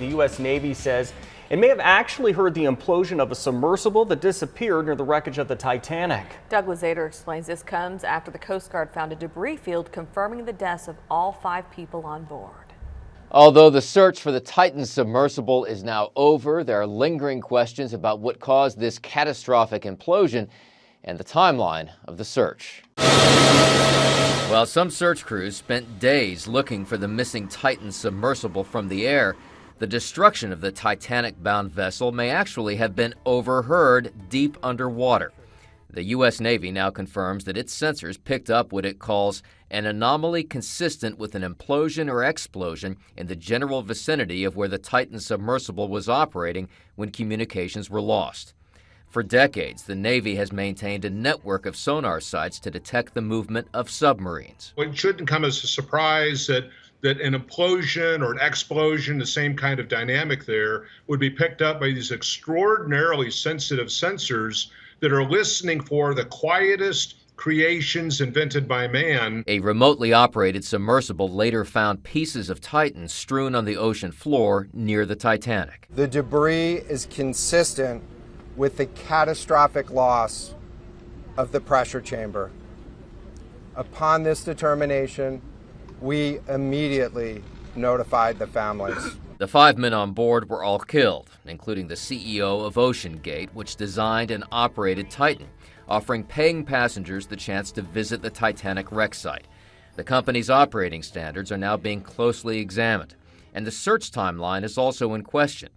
The U.S. Navy says it may have actually heard the implosion of a submersible that disappeared near the wreckage of the Titanic. Doug Luzader explains this comes after the Coast Guard found a debris field confirming the deaths of all 5 people on board. Although the search for the Titan submersible is now over, there are lingering questions about what caused this catastrophic implosion and the timeline of the search. While some search crews spent days looking for the missing Titan submersible from the air, the destruction of the Titanic-bound vessel may actually have been overheard deep underwater. The U.S. Navy now confirms that its sensors picked up what it calls an anomaly consistent with an implosion or explosion in the general vicinity of where the Titan submersible was operating when communications were lost. For decades, the Navy has maintained a network of sonar sites to detect the movement of submarines. It shouldn't come as a surprise that an implosion or an explosion, the same kind of dynamic there, would be picked up by these extraordinarily sensitive sensors that are listening for the quietest creations invented by man. A remotely operated submersible later found pieces of Titan strewn on the ocean floor near the Titanic. The debris is consistent with the catastrophic loss of the pressure chamber. Upon this determination, we immediately notified the families. The 5 men on board were all killed, including the CEO of OceanGate, which designed and operated Titan, offering paying passengers the chance to visit the Titanic wreck site. The company's operating standards are now being closely examined, and the search timeline is also in question.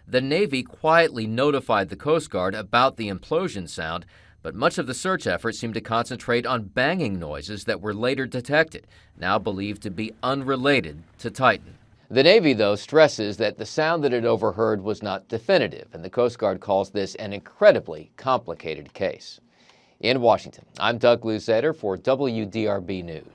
The Navy quietly notified the Coast Guard about the implosion sound, but much of the search effort seemed to concentrate on banging noises that were later detected, now believed to be unrelated to Titan. The Navy, though, stresses that the sound that it overheard was not definitive, and the Coast Guard calls this an incredibly complicated case. In Washington, I'm Doug Luzader for WDRB News.